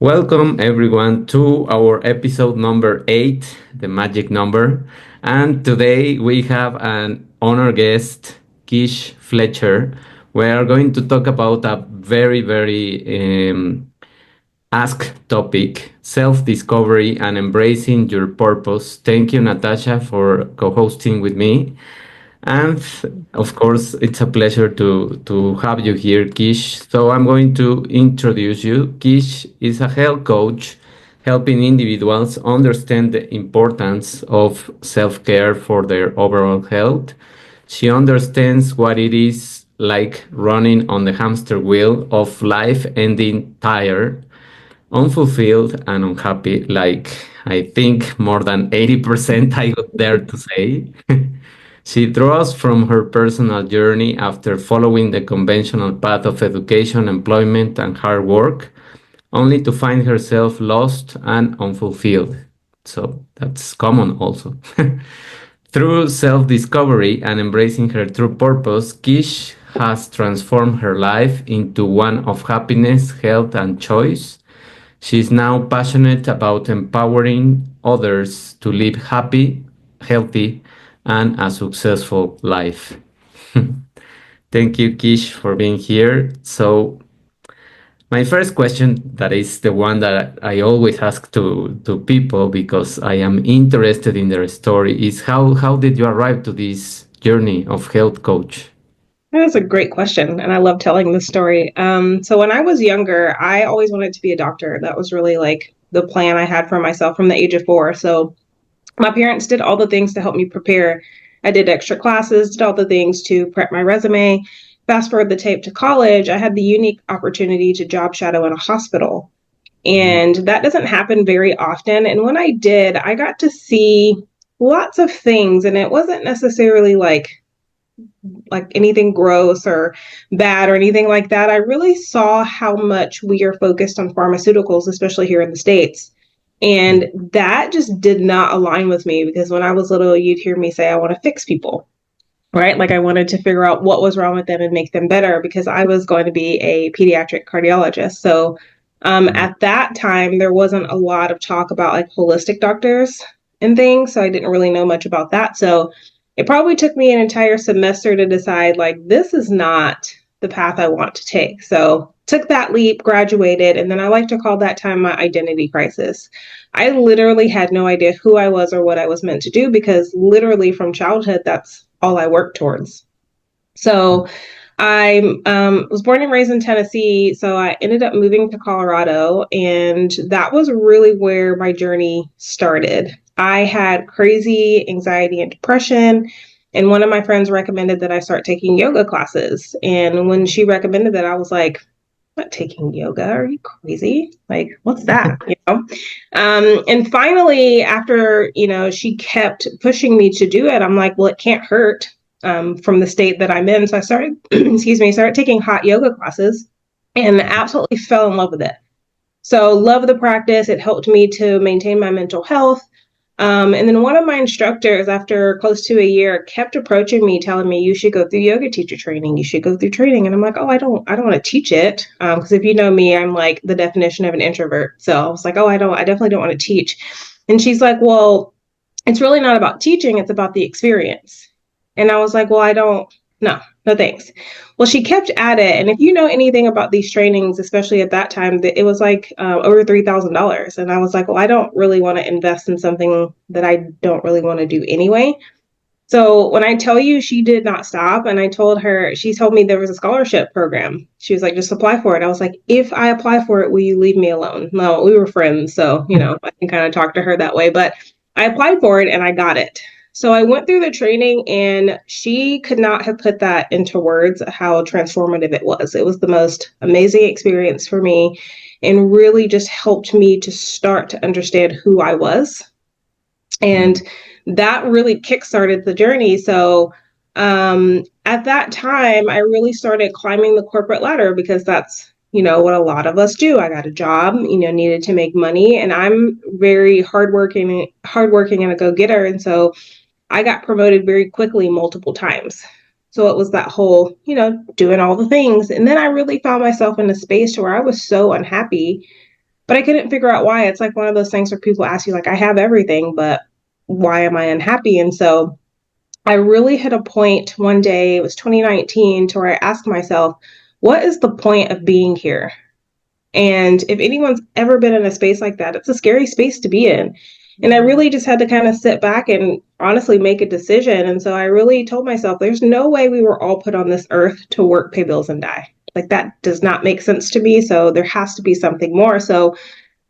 Welcome everyone to our episode number 8, the magic number. And today we have an honor guest, Quiche Fletcher. We are going to talk about a very asked topic, self-discovery and embracing your purpose. Thank you, Natasha, for co-hosting with me. And of course, it's a pleasure to have you here, Kish. So I'm going to introduce you. Kish is a health coach helping individuals understand the importance of self-care for their overall health. She understands what it is like running on the hamster wheel of life, ending tired, unfulfilled, and unhappy, like I think more than 80% I would dare to say. She draws from her personal journey after following the conventional path of education, employment, and hard work, only to find herself lost and unfulfilled. So that's common also. Through self discovery and embracing her true purpose, Kish has transformed her life into one of happiness, health, and choice. She is now passionate about empowering others to live happy, healthy, and a successful life. Thank you, Kish, for being here. So, my first question, that is the one that I always ask to people because I am interested in their story, is how did you arrive to this journey of health coach? That's a great question, and I love telling this story. So when I was younger, I always wanted to be a doctor. That was really like the plan I had for myself from the age of 4. So my parents did all the things to help me prepare. I did extra classes, did all the things to prep my resume. Fast forward the tape to college, I had the unique opportunity to job shadow in a hospital. And that doesn't happen very often. And when I did, I got to see lots of things, and it wasn't necessarily like anything gross or bad or anything like that. I really saw how much we are focused on pharmaceuticals, especially here in the States. And that just did not align with me because when I was little, you'd hear me say, I want to fix people, right? Like I wanted to figure out what was wrong with them and make them better because I was going to be a pediatric cardiologist. So at that time, there wasn't a lot of talk about like holistic doctors and things. So I didn't really know much about that. So it probably took me an entire semester to decide like this is not the path I want to take. So took that leap, graduated, and then I like to call that time my identity crisis. I literally had no idea who I was or what I was meant to do because literally from childhood, that's all I worked towards. So I was born and raised in Tennessee, so I ended up moving to Colorado, and that was really where my journey started. I had crazy anxiety and depression, and one of my friends recommended that I start taking yoga classes. And when she recommended that, I was like, I'm not taking yoga. Are you crazy? Like, what's that? You know? And finally, after, she kept pushing me to do it, I'm like, well, it can't hurt from the state that I'm in. So I started, started taking hot yoga classes and absolutely fell in love with it. So love the practice. It helped me to maintain my mental health. And then one of my instructors, after close to a year, kept approaching me, telling me, "You should go through yoga teacher training. You should go through training." And I'm like, "Oh, I don't want to teach it, because if you know me, I'm like the definition of an introvert." So I was like, "Oh, I definitely don't want to teach." And she's like, "Well, it's really not about teaching; it's about the experience." And I was like, "Well, I don't. No, thanks." Well, she kept at it, and if you know anything about these trainings, especially at that time, it was like over $3,000, and I was like, "Well, I don't really want to invest in something that I don't really want to do anyway." So when I tell you she did not stop, and I told her, she told me there was a scholarship program. She was like, "Just apply for it." I was like, "If I apply for it, will you leave me alone?" No, we were friends, so I can kind of talk to her that way. But I applied for it and I got it. So I went through the training, and she could not have put that into words how transformative it was. It was the most amazing experience for me and really just helped me to start to understand who I was. And that really kickstarted the journey. So at that time, I really started climbing the corporate ladder because that's what a lot of us do. I got a job, needed to make money, and I'm very hardworking and a go-getter. And so I got promoted very quickly multiple times. So it was that whole, doing all the things. And then I really found myself in a space where I was so unhappy but I couldn't figure out why. It's like one of those things where people ask you, like, I have everything, but why am I unhappy? And so I really hit a point one day, it was 2019, to where I asked myself, what is the point of being here? And if anyone's ever been in a space like that, it's a scary space to be in. And I really just had to kind of sit back and honestly make a decision. And so I really told myself, there's no way we were all put on this earth to work, pay bills, and die. Like that does not make sense to me. So there has to be something more. So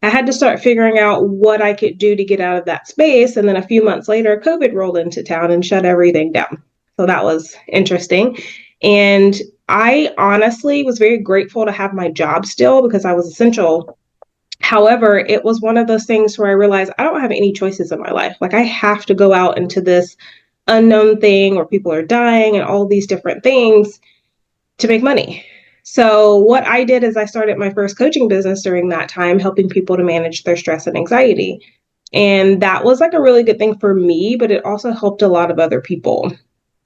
I had to start figuring out what I could do to get out of that space. And then a few months later, COVID rolled into town and shut everything down. So that was interesting. And I honestly was very grateful to have my job still because I was essential. However, it was one of those things where I realized I don't have any choices in my life. Like I have to go out into this unknown thing where people are dying and all these different things to make money. So what I did is I started my first coaching business during that time, helping people to manage their stress and anxiety. And that was like a really good thing for me, but it also helped a lot of other people.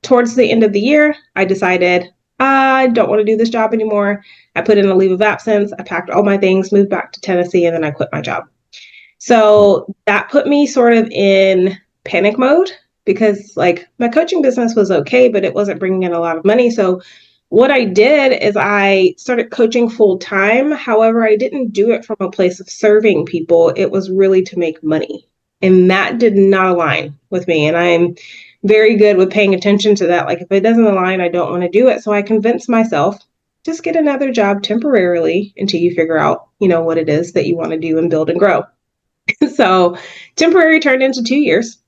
Towards the end of the year, I decided I don't want to do this job anymore. I put in a leave of absence. I packed all my things, moved back to Tennessee, and then I quit my job. So that put me sort of in panic mode because like my coaching business was okay, but it wasn't bringing in a lot of money. So what I did is I started coaching full time. However, I didn't do it from a place of serving people. It was really to make money. And that did not align with me. And I'm very good with paying attention to that. Like if it doesn't align, I don't want to do it. So I convinced myself, just get another job temporarily until you figure out, what it is that you want to do and build and grow. So temporary turned into 2 years.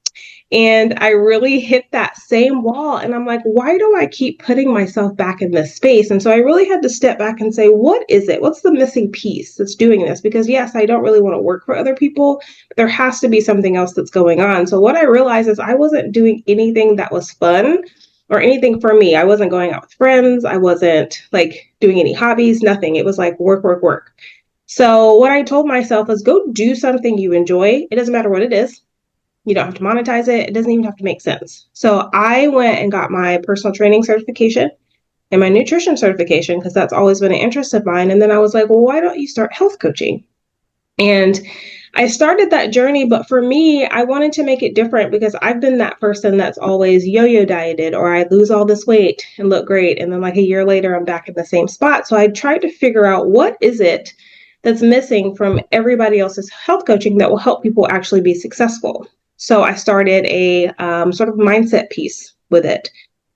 And I really hit that same wall. And I'm like, why do I keep putting myself back in this space? And so I really had to step back and say, what is it? What's the missing piece that's doing this? Because yes, I don't really want to work for other people, but there has to be something else that's going on. So what I realized is I wasn't doing anything that was fun or anything for me. I wasn't going out with friends. I wasn't like doing any hobbies, nothing. It was like work, work, work. So what I told myself is go do something you enjoy. It doesn't matter what it is. You don't have to monetize it. It doesn't even have to make sense. So I went and got my personal training certification and my nutrition certification because that's always been an interest of mine. And then I was like, well, why don't you start health coaching? And I started that journey, but for me, I wanted to make it different because I've been that person that's always yo-yo dieted or I lose all this weight and look great. And then like a year later, I'm back in the same spot. So I tried to figure out what is it that's missing from everybody else's health coaching that will help people actually be successful. So I started a sort of mindset piece with it.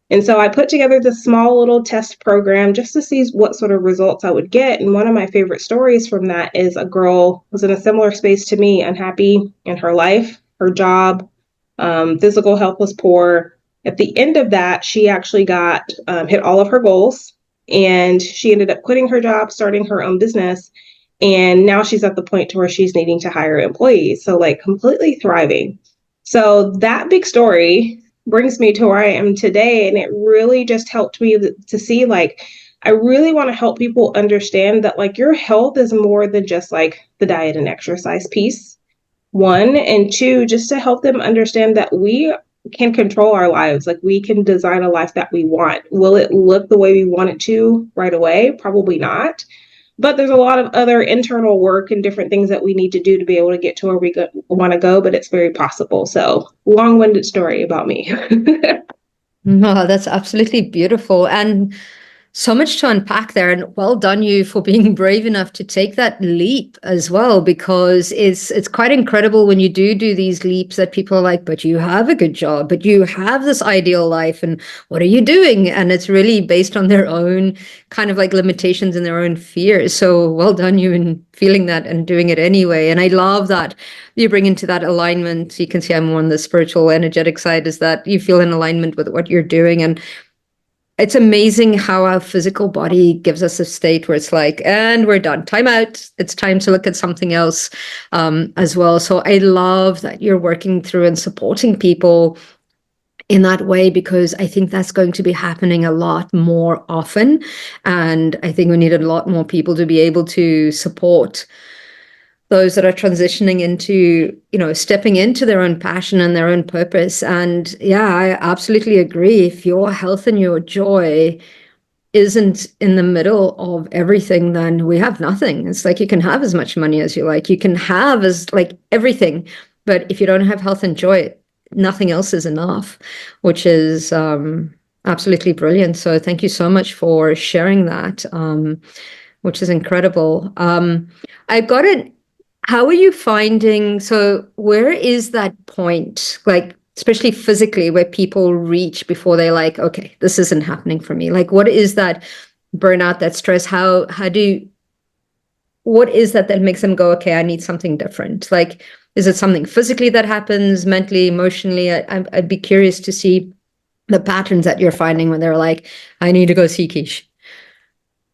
And so I put together this small little test program just to see what sort of results I would get. And one of my favorite stories from that is a girl was in a similar space to me, unhappy in her life, her job, physical health was poor. At the end of that, she actually got hit all of her goals and she ended up quitting her job, starting her own business. And now she's at the point to where she's needing to hire employees. So like completely thriving. So that big story brings me to where I am today. And it really just helped me to see like, I really want to help people understand that like your health is more than just like the diet and exercise piece. One, and two, just to help them understand that we can control our lives. Like we can design a life that we want. Will it look the way we want it to right away? Probably not. But there's a lot of other internal work and different things that we need to do to be able to get to where we want to go, but it's very possible. So long-winded story about me. No, that's absolutely beautiful. And so much to unpack there, and well done you for being brave enough to take that leap as well, because it's quite incredible when you do these leaps that people are like, but you have a good job, but you have this ideal life, and what are you doing? And it's really based on their own kind of like limitations and their own fears. So well done you in feeling that and doing it anyway. And I love that you bring into that alignment. You can see I'm on the spiritual, energetic side, is that you feel in alignment with what you're doing. And it's amazing how our physical body gives us a state where it's like, and we're done, time out. It's time to look at something else as well. So I love that you're working through and supporting people in that way, because I think that's going to be happening a lot more often. And I think we need a lot more people to be able to support those that are transitioning into, stepping into their own passion and their own purpose. And yeah, I absolutely agree. If your health and your joy isn't in the middle of everything, then we have nothing. It's like you can have as much money as you like. You can have as like everything, but if you don't have health and joy, nothing else is enough, which is absolutely brilliant. So thank you so much for sharing that, which is incredible. I got it. How are you finding? So where is that point, like especially physically, where people reach before they're like, okay, this isn't happening for me? Like, what is that burnout, that stress? What is that makes them go, okay, I need something different? Like, is it something physically that happens, mentally, emotionally? I'd be curious to see the patterns that you're finding when they're like, I need to go see Quiche.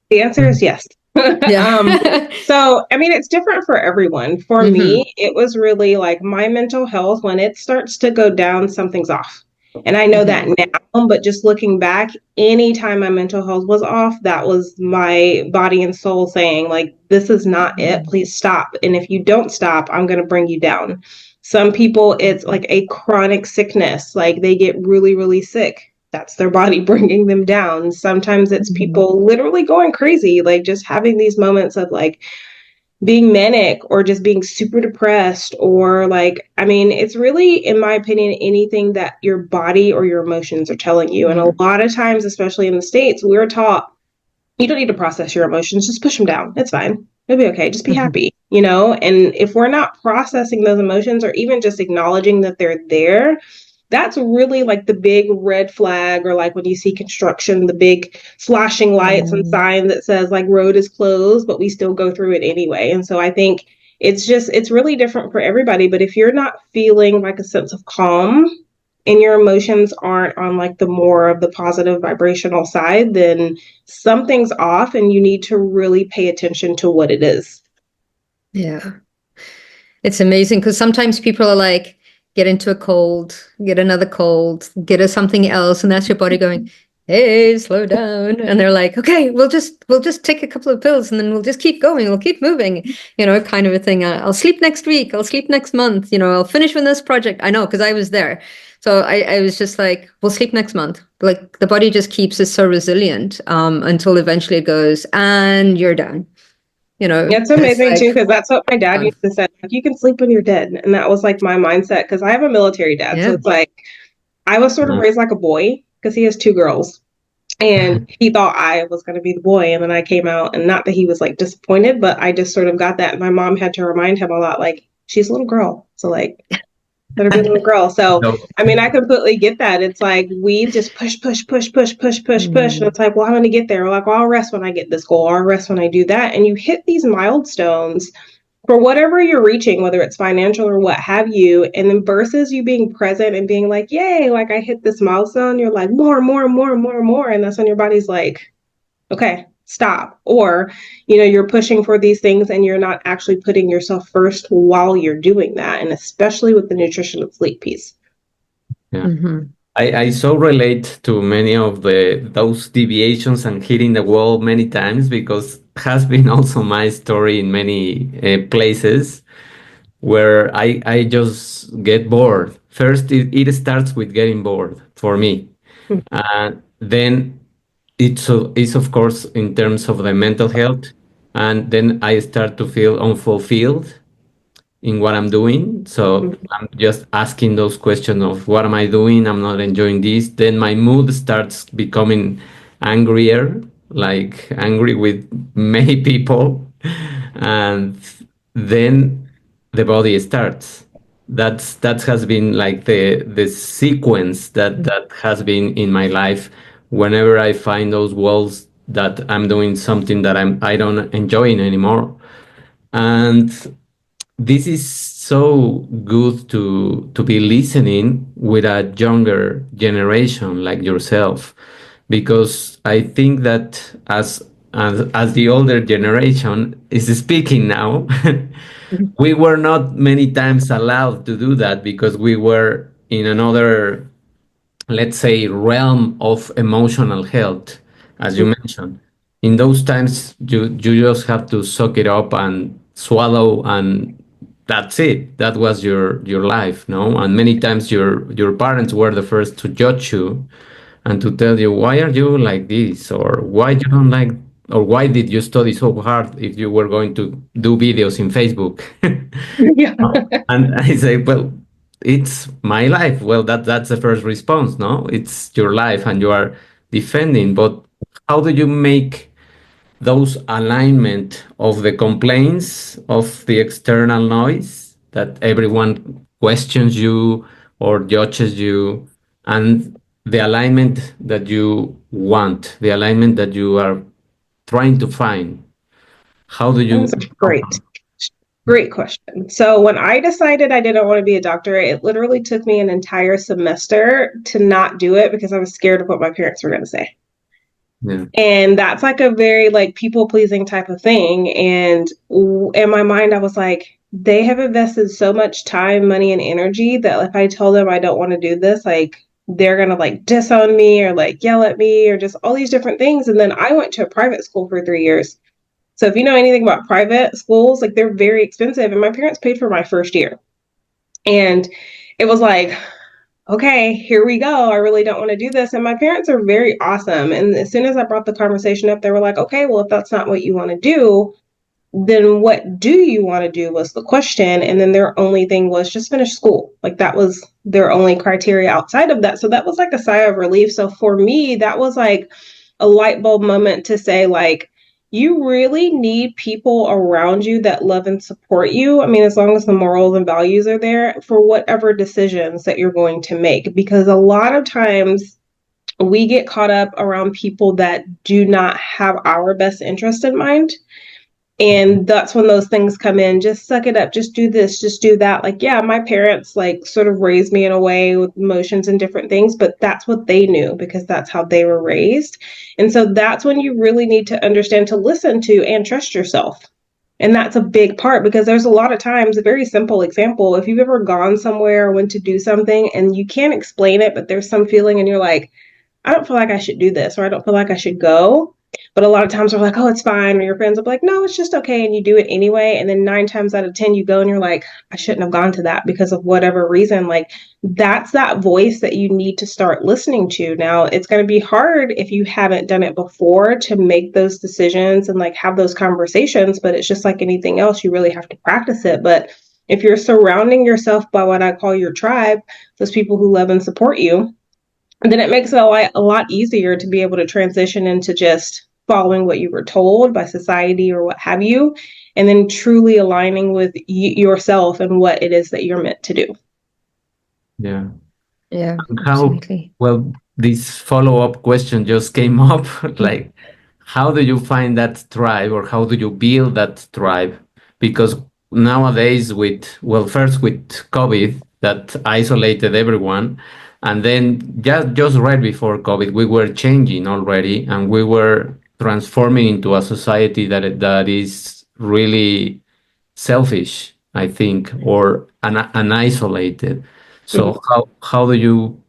The answer is yes. Yeah. So, I mean, it's different for everyone. For me, it was really like my mental health, when it starts to go down, something's off. And I know that now, but just looking back, anytime my mental health was off, that was my body and soul saying, like, this is not it. Please stop. And if you don't stop, I'm going to bring you down. Some people, it's like a chronic sickness, like they get really, really sick. That's their body bringing them down. Sometimes it's people literally going crazy, like just having these moments of like being manic or just being super depressed, or like, I mean, it's really, in my opinion, anything that your body or your emotions are telling you. And a lot of times, especially in the States, we're taught you don't need to process your emotions, just push them down. It's fine. It'll be okay. Just be happy, you know? And if we're not processing those emotions or even just acknowledging that they're there, that's really like the big red flag, or like when you see construction, the big flashing lights and sign that says like road is closed, but we still go through it anyway. And so I think it's really different for everybody. But if you're not feeling like a sense of calm and your emotions aren't on like the more of the positive vibrational side, then something's off and you need to really pay attention to what it is. Yeah. It's amazing because sometimes people are like, get into a cold, get another cold, get a something else, and that's your body going, hey, slow down. And they're like, okay, we'll just take a couple of pills and then we'll just keep going, we'll keep moving, kind of a thing. I'll sleep next week, I'll sleep next month, I'll finish with this project. I know, because I was there. So I was just like, we'll sleep next month. Like the body just keeps us so resilient until eventually it goes, and you're down. It's amazing too, because that's what my dad used to say, like, you can sleep when you're dead. And that was like my mindset, because I have a military dad. So it's like I was sort of raised like a boy, because he has two girls. And he thought I was going to be the boy. And then I came out, and not that he was like disappointed, but I just sort of got that. And my mom had to remind him a lot, like, she's a little girl. So like, better be a little girl. So, I mean, I completely get that. It's like, we just push. And it's like, well, I'm going to get there. We're like, well, I'll rest when I get this goal. I'll rest when I do that. And you hit these milestones for whatever you're reaching, whether it's financial or what have you. And then versus you being present and being like, yay, like I hit this milestone, you're like, more. And that's when your body's like, okay, stop. Or, you're pushing for these things and you're not actually putting yourself first while you're doing that. And especially with the nutrition and sleep piece. Yeah. I so relate to many of those deviations and hitting the wall many times, because has been also my story in many places where I just get bored. First, it starts with getting bored for me. Then it's of course in terms of the mental health, and then I start to feel unfulfilled in what I'm doing. So I'm just asking those questions of what am I doing? I'm not enjoying this. Then my mood starts becoming angrier, like angry with many people. And then the body starts. That has been like the sequence that has been in my life. Whenever I find those walls that I'm doing something that I don't enjoy anymore. And this is so good to be listening with a younger generation like yourself, because I think that as the older generation is speaking now, we were not many times allowed to do that because we were in another, let's say, realm of emotional health, as you mentioned. In those times, you just have to suck it up and swallow, and that's it. That was your life, no? And many times your parents were the first to judge you and to tell you, why are you like this, or why you don't like, or why did you study so hard if you were going to do videos in Facebook? Yeah. And I say, well, it's my life. Well, that's the first response, no? It's your life and you are defending. But how do you make those alignment of the complaints of the external noise that everyone questions you or judges you, and the alignment that you want, the alignment that you are trying to find? How do That's a you great question. So when I decided I didn't want to be a doctor, it literally took me an entire semester to not do it because I was scared of what my parents were going to say. yeah, And that's like a very like people pleasing type of thing. And in my mind, I was like, they have invested so much time, money, and energy that if I tell them I don't want to do this, like they're gonna like disown me or like yell at me or just all these different things. And then I went to a private school for 3 years. So if you know anything about private schools, like they're very expensive. And my parents paid for my first year. And it was like, okay, here we go. I really don't want to do this. And my parents are very awesome. And as soon as I brought the conversation up, they were like, okay, well, if that's not what you want to do, then what do you want to do was the question. And then their only thing was just finish school. Like that was their only criteria outside of that. So that was like a sigh of relief. So for me, that was like a light bulb moment to say, like, you really need people around you that love and support you. I mean, as long as the morals and values are there for whatever decisions that you're going to make, because a lot of times we get caught up around people that do not have our best interest in mind. And that's when those things come in. Just suck it up. Just do this. Just do that. Like, yeah, my parents like sort of raised me in a way with emotions and different things, but that's what they knew because that's how they were raised. And so that's when you really need to understand to listen to and trust yourself. And that's a big part because there's a lot of times, a very simple example, if you've ever gone somewhere or went to do something and you can't explain it, but there's some feeling and you're like, I don't feel like I should do this or I don't feel like I should go. But a lot of times we're like, oh, it's fine. Or your friends will be like, no, it's just okay. And you do it anyway. And then 9 times out of 10, you go and you're like, I shouldn't have gone to that because of whatever reason. Like that's that voice that you need to start listening to. Now, it's going to be hard if you haven't done it before to make those decisions and like have those conversations. But it's just like anything else. You really have to practice it. But if you're surrounding yourself by what I call your tribe, those people who love and support you, then it makes it a lot easier to be able to transition into just following what you were told by society or what have you, and then truly aligning with yourself and what it is that you're meant to do. yeah. Yeah, How, absolutely. well, this follow-up question just came up. Like, how do you find that tribe, or how do you build that tribe? Because nowadays, with, well, first with COVID, that isolated everyone, and then just right before COVID, we were changing already, and we were transforming into a society that is really selfish, I think, or an isolated. Mhm. So how do you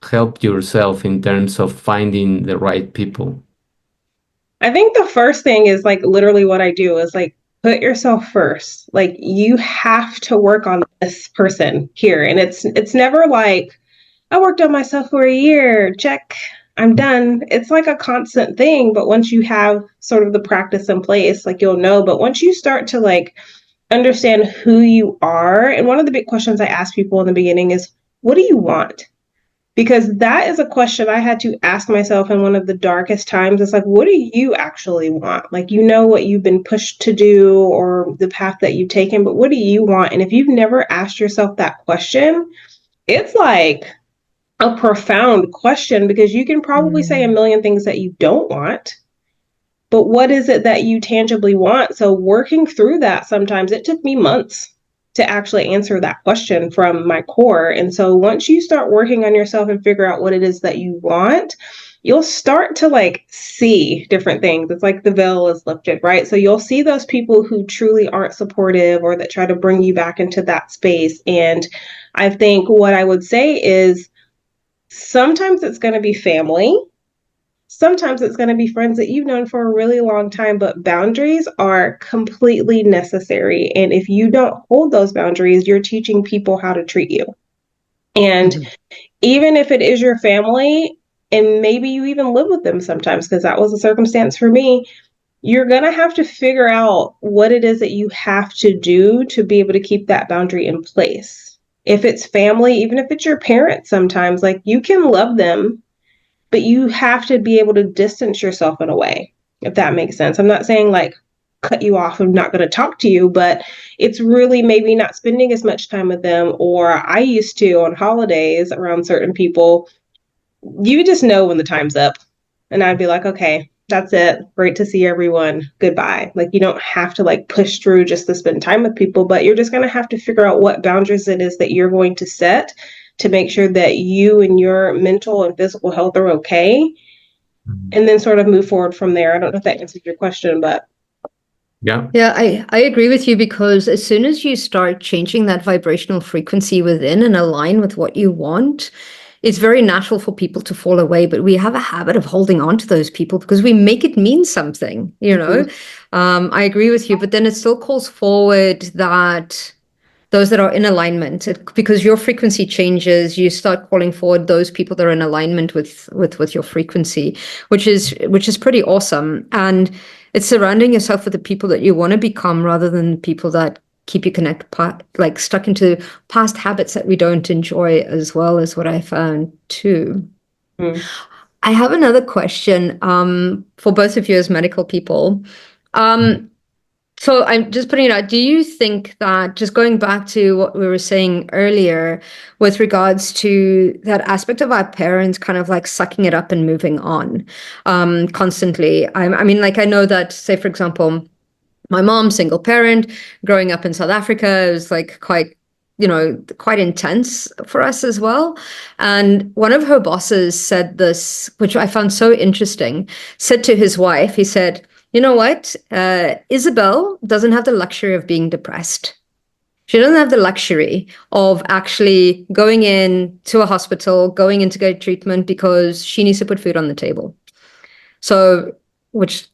help yourself in terms of finding the right people? I think the first thing is like literally what I do is like put yourself first. Like you have to work on this person here. And it's never like I worked on myself for a year, check, I'm done. It's like a constant thing, but once you have sort of the practice in place, like you'll know. But once you start to like understand who you are, and one of the big questions I ask people in the beginning is, what do you want? Because that is a question I had to ask myself in one of the darkest times. It's like, what do you actually want? Like, you know what you've been pushed to do or the path that you've taken, but what do you want? And if you've never asked yourself that question, it's like a profound question because you can probably say a Mm. million things that you don't want, but what is it that you tangibly want? So working through that, sometimes it took me months to actually answer that question from my core. And so once you start working on yourself and figure out what it is that you want, you'll start to like see different things. It's like the veil is lifted, right? So you'll see those people who truly aren't supportive or that try to bring you back into that space. And I think what I would say is sometimes it's going to be family. Sometimes it's going to be friends that you've known for a really long time, but boundaries are completely necessary. And if you don't hold those boundaries, you're teaching people how to treat you. And Mhm. even if it is your family, and maybe you even live with them sometimes, because that was a circumstance for me, you're going to have to figure out what it is that you have to do to be able to keep that boundary in place. If it's family, even if it's your parents, sometimes, like, you can love them, but you have to be able to distance yourself in a way, if that makes sense. I'm not saying like cut you off, I'm not going to talk to you, but it's really maybe not spending as much time with them. Or I used to, on holidays around certain people, you just know when the time's up. And I'd be like, okay, that's it. Great to see everyone. Goodbye. Like, you don't have to like push through just to spend time with people, but you're just going to have to figure out what boundaries it is that you're going to set to make sure that you and your mental and physical health are okay. And then sort of move forward from there. I don't know if that answers your question, but. Yeah, I agree with you, because as soon as you start changing that vibrational frequency within and align with what you want, it's very natural for people to fall away. But we have a habit of holding on to those people because we make it mean something, you know. I agree with you, but then it still calls forward that those that are in alignment, because your frequency changes, you start calling forward those people that are in alignment with your frequency, which is pretty awesome. And it's surrounding yourself with the people that you want to become, rather than people that keep you like stuck into past habits that we don't enjoy, as well, as what I found too. I have another question for both of you as medical people. So I'm just putting it out. Do you think that, just going back to what we were saying earlier with regards to that aspect of our parents kind of like sucking it up and moving on constantly? I mean, like, I know that, say, for example, my mom, single parent, growing up in South Africa, it was like quite intense for us as well. And one of her bosses said this, which I found so interesting, said to his wife, he said, you know what? Isabel doesn't have the luxury of being depressed. She doesn't have the luxury of actually going in to a hospital, going in to get treatment, because she needs to put food on the table. So, which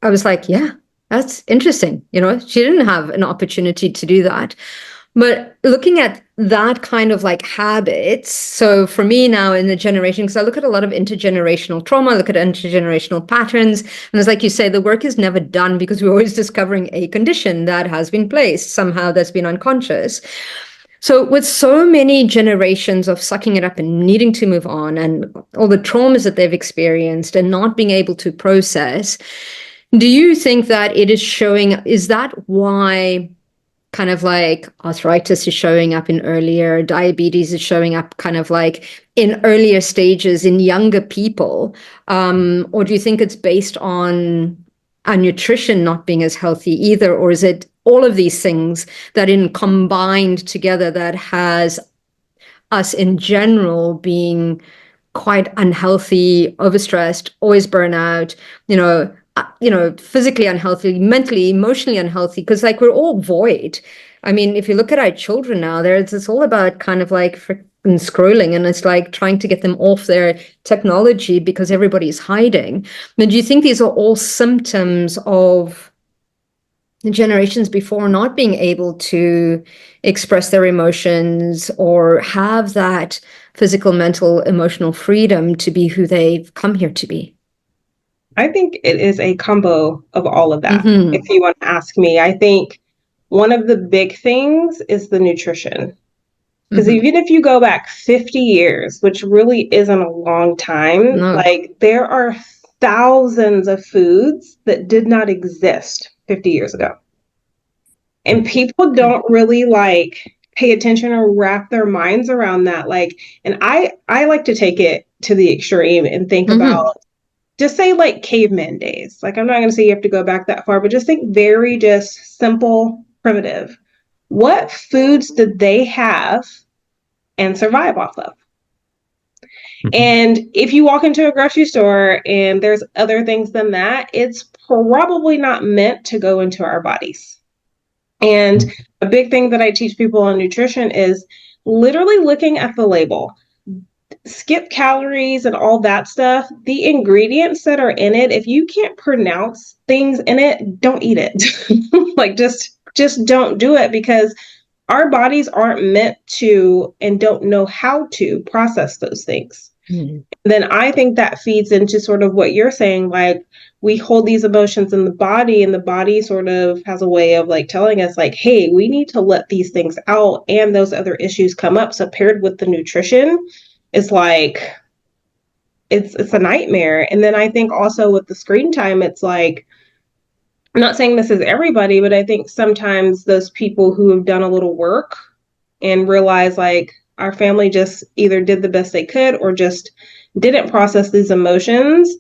I was like, yeah, that's interesting. You know, she didn't have an opportunity to do that. But looking at that kind of like habits, so for me now in the generation, because I look at a lot of intergenerational trauma, I look at intergenerational patterns, and it's like you say, the work is never done, because we're always discovering a condition that has been placed somehow, that's been unconscious. So with so many generations of sucking it up and needing to move on, and all the traumas that they've experienced and not being able to process, do you think that it is showing, is that why kind of like arthritis is showing up in earlier, diabetes is showing up kind of like in earlier stages in younger people? Or do you think it's based on our nutrition not being as healthy either? Or is it all of these things that in combined together that has us in general being quite unhealthy, overstressed, always burnout, physically unhealthy, mentally, emotionally unhealthy, because like we're all void. I mean, if you look at our children now, it's all about kind of like freaking scrolling, and it's like trying to get them off their technology because everybody's hiding. And do you think these are all symptoms of the generations before not being able to express their emotions or have that physical, mental, emotional freedom to be who they've come here to be? I think it is a combo of all of that. If you want to ask me, I think one of the big things is the nutrition. Because even if you go back 50 years, which really isn't a long time, like there are thousands of foods that did not exist 50 years ago. And people don't really like pay attention or wrap their minds around that. Like, and I like to take it to the extreme and think about, just say like caveman days. Like, I'm not going to say you have to go back that far, but just think very just simple, primitive. What foods did they have and survive off of? And if you walk into a grocery store and there's other things than that, it's probably not meant to go into our bodies. And a big thing that I teach people on nutrition is literally looking at the label. Skip calories and all that stuff. The ingredients that are in it, if you can't pronounce things in it, don't eat it. Like just don't do it, because our bodies aren't meant to and don't know how to process those things. Then I think that feeds into sort of what you're saying, like we hold these emotions in the body, and the body sort of has a way of like telling us like, hey, we need to let these things out, and those other issues come up. So paired with the nutrition, it's like it's a nightmare. And then I think also with the screen time, it's like, I'm not saying this is everybody, but I think sometimes those people who have done a little work and realize like our family just either did the best they could or just didn't process these emotions,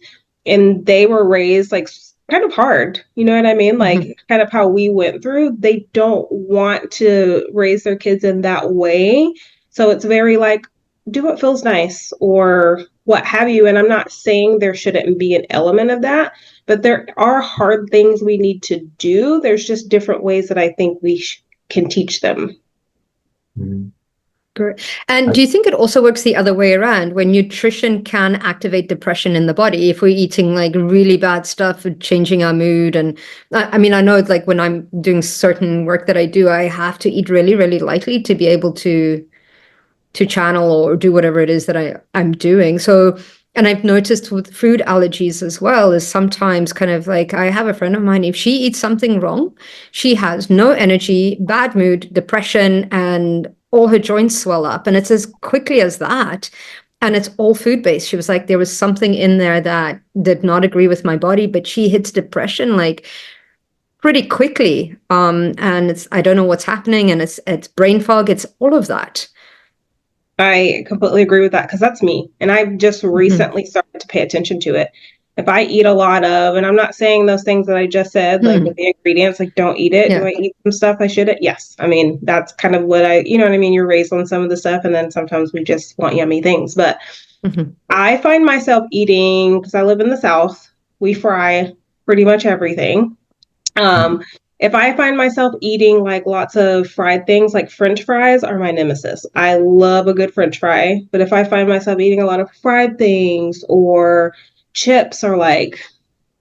and they were raised like kind of hard, you know what I mean? Like kind of how we went through, they don't want to raise their kids in that way. So it's very like, do what feels nice or what have you. And I'm not saying there shouldn't be an element of that, but there are hard things we need to do. There's just different ways that I think we can teach them. Great. And do you think it also works the other way around, when nutrition can activate depression in the body? If we're eating like really bad stuff, changing our mood. And I mean, I know it's like when I'm doing certain work that I do, I have to eat really, really lightly to be able to channel or do whatever it is that I'm doing. So, and I've noticed with food allergies as well, is sometimes kind of like, I have a friend of mine, if she eats something wrong, she has no energy, bad mood, depression, and all her joints swell up. And it's as quickly as that. And it's all food-based. She was like, there was something in there that did not agree with my body, but she hits depression like pretty quickly. And it's, I don't know what's happening. And it's brain fog. It's all of that. I completely agree with that, because that's me. And I've just recently started to pay attention to it. If I eat a lot of, and I'm not saying those things that I just said, like with the ingredients, like don't eat it. Yeah. Do I eat some stuff I shouldn't? Yes. I mean, that's kind of what you know what I mean? You're raised on some of the stuff, and then sometimes we just want yummy things. But I find myself eating, because I live in the South, we fry pretty much everything. If I find myself eating like lots of fried things, like French fries are my nemesis. I love a good French fry. But if I find myself eating a lot of fried things or chips, or like,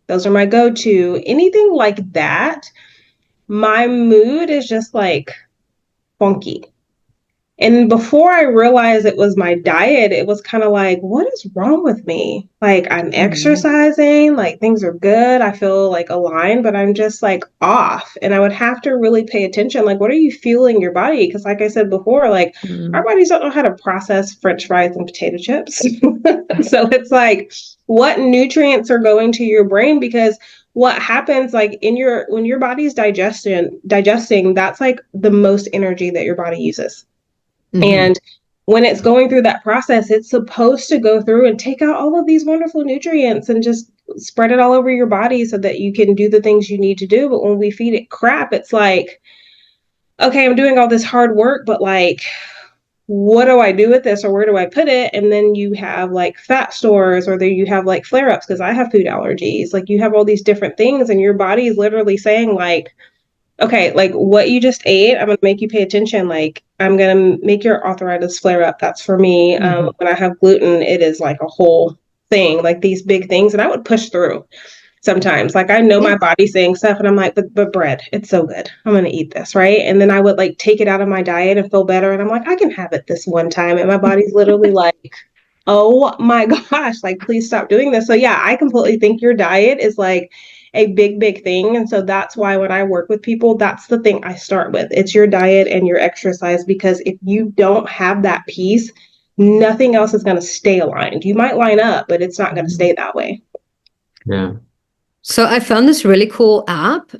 those are my go-to, anything like that, my mood is just like funky. And before I realized it was my diet, it was kind of like, what is wrong with me? Like, I'm exercising, like things are good, I feel like aligned, but I'm just like off. And I would have to really pay attention. Like, what are you fueling your body? Because like I said before, like our bodies don't know how to process French fries and potato chips. So it's like, what nutrients are going to your brain? Because what happens like when your body's digesting, that's like the most energy that your body uses. And when it's going through that process, it's supposed to go through and take out all of these wonderful nutrients and just spread it all over your body so that you can do the things you need to do. But when we feed it crap, it's like, okay, I'm doing all this hard work, but like, what do I do with this, or where do I put it? And then you have like fat stores, or you have like flare-ups, because I have food allergies. Like you have all these different things, and your body is literally saying like, okay, like what you just ate, I'm going to make you pay attention. Like, I'm going to make your arthritis flare up. That's for me. When I have gluten, it is like a whole thing, like these big things. And I would push through sometimes. Like, I know my body's saying stuff, and I'm like, but bread, it's so good, I'm going to eat this, right? And then I would like take it out of my diet and feel better. And I'm like, I can have it this one time. And my body's literally like, oh my gosh, like, please stop doing this. So yeah, I completely think your diet is like a big thing. And so that's why when I work with people, that's the thing I start with. It's your diet and your exercise, because if you don't have that piece, nothing else is going to stay aligned. You might line up, but it's not going to stay that way. Yeah. So I found this really cool app.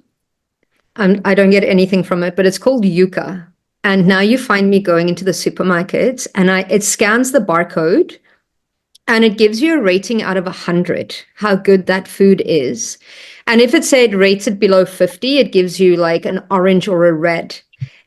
I don't get anything from it, but it's called Yuka. And now you find me going into the supermarkets, and it scans the barcode, and it gives you a rating out of 100, how good that food is. And if it said rates it below 50, it gives you like an orange or a red.